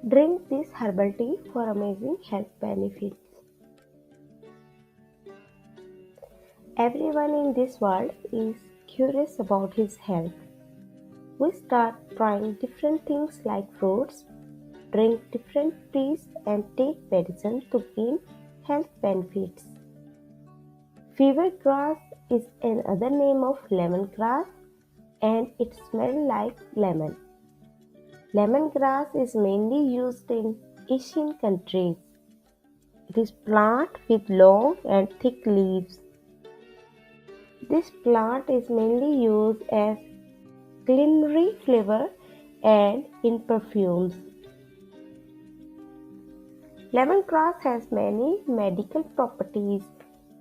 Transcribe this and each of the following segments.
Drink this herbal tea for amazing health benefits. Everyone in this world is curious about his health. We start trying different things like fruits, drink different teas, and take medicine to gain health benefits. Fever grass is another name of lemongrass and it smells like lemon. Lemongrass is mainly used in Asian countries. It is plant with long and thick leaves. This plant is mainly used as culinary flavor and in perfumes. Lemongrass has many medical properties.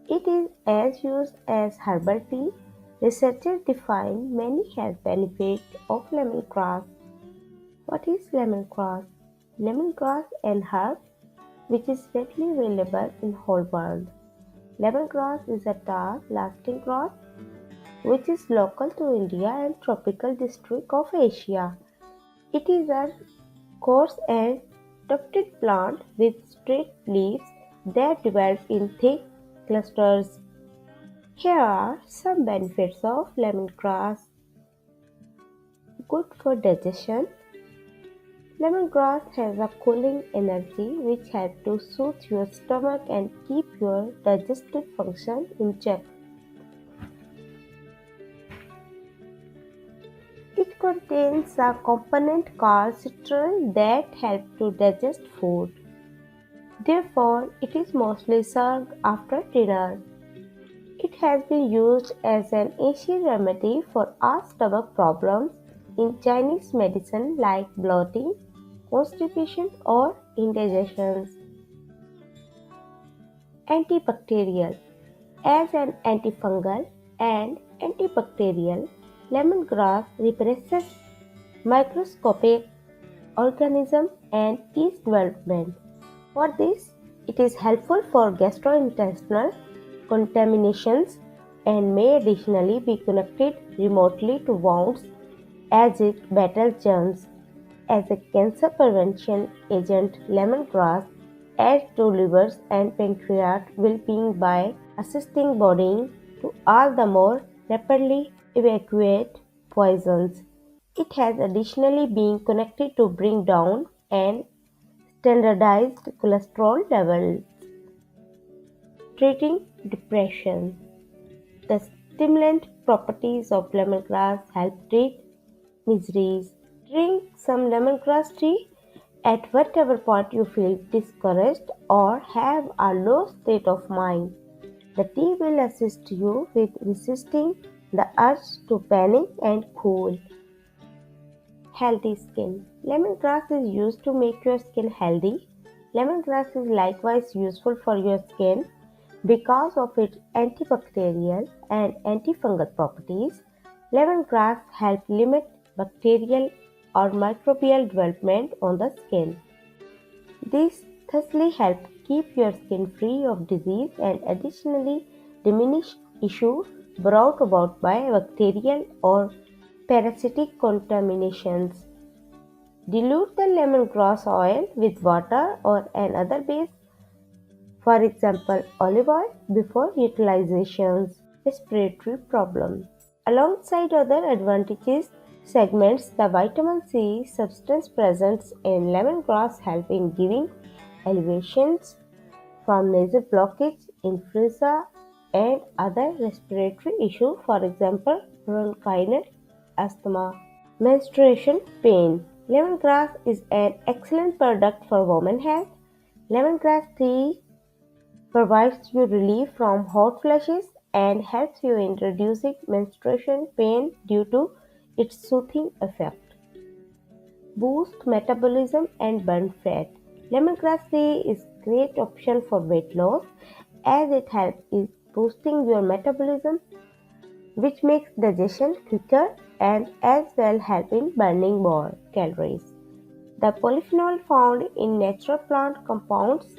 It is as used as herbal tea. Researchers define many health benefits of lemongrass. What is lemongrass? Lemongrass an herb which is readily available in whole world. Lemongrass is a tall, lasting grass which is local to India and tropical district of Asia. It is a coarse and tufted plant with straight leaves that develop in thick clusters. Here are some benefits of lemongrass. Good for digestion. Lemongrass has a cooling energy which helps to soothe your stomach and keep your digestive function in check. It contains a component called citrin that helps to digest food. Therefore, it is mostly served after dinner. It has been used as an ancient remedy for all stomach problems in Chinese medicine like bloating, constipation, or indigestion. Antibacterial. As an antifungal and antibacterial, lemongrass represses microscopic organisms and yeast development. For this, it is helpful for gastrointestinal contaminations and may additionally be connected remotely to wounds as it battles germs. As a cancer prevention agent, lemongrass adds to liver and pancreas well-being by assisting body to all the more rapidly evacuate poisons. It has additionally been connected to bring down and standardized cholesterol levels. Treating depression. The stimulant properties of lemongrass help treat miseries. Drink some lemongrass tea at whatever point you feel discouraged or have a low state of mind. The tea will assist you with resisting the urge to panic and cool. Healthy skin. Lemongrass is used to make your skin healthy. Lemongrass is likewise useful for your skin because of its antibacterial and antifungal properties. Lemongrass helps limit bacterial or microbial development on the skin. This thusly helps keep your skin free of disease and additionally diminish issues brought about by bacterial or parasitic contaminations. Dilute the lemongrass oil with water or another base, for example olive oil, before utilizations. Respiratory problems. Alongside other advantages, segments the vitamin C substance present in lemongrass help in giving alleviations from nasal blockage, influenza, and other respiratory issues, for example bronchitis, asthma. Menstruation pain. Lemongrass is an excellent product for women health. Lemongrass tea provides you relief from hot flashes and helps you in reducing menstruation pain due to its soothing effect. Boost metabolism and burn fat. Lemongrass tea is a great option for weight loss as it helps in boosting your metabolism which makes digestion quicker and as well help in burning more calories. The polyphenol found in natural plant compounds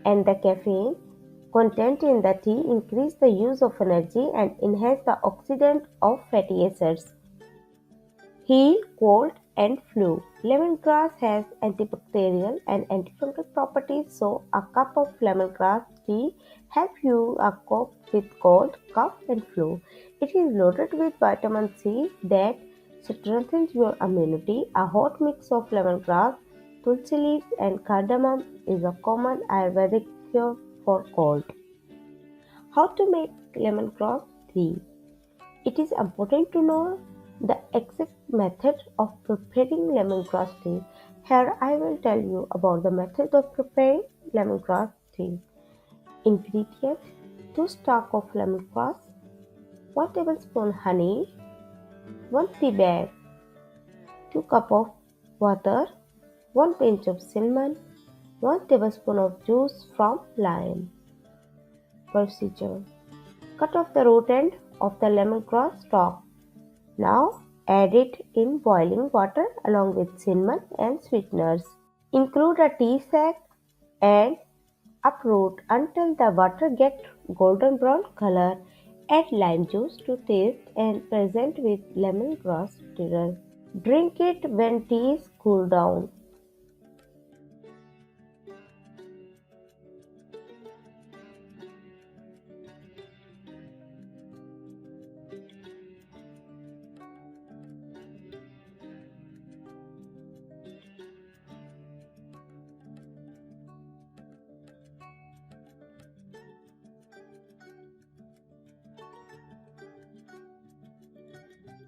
and the caffeine content in the tea increase the use of energy and enhance the oxidant of fatty acids. Heal cold and flu. Lemongrass has antibacterial and antifungal properties, so a cup of lemongrass tea helps you cope with cold, cough, and flu. It is loaded with vitamin C that strengthens your immunity. A hot mix of lemongrass, tulsi leaves, and cardamom is a common Ayurvedic cure for cold. How to make lemongrass tea? It is important to know the exact method of preparing lemongrass tea. Here I will tell you about the method of preparing lemongrass tea. Ingredients: 2 stalks of lemongrass, 1 tablespoon honey, 1 tea bag, 2 cup of water, 1 pinch of cinnamon, 1 tablespoon of juice from lime. Procedure: cut off the root end of the lemongrass stalk. Now add it in boiling water along with cinnamon and sweeteners. Include a tea sack and uproot until the water gets golden brown color. Add lime juice to taste and present with lemongrass syrup. Drink it when tea is cooled down.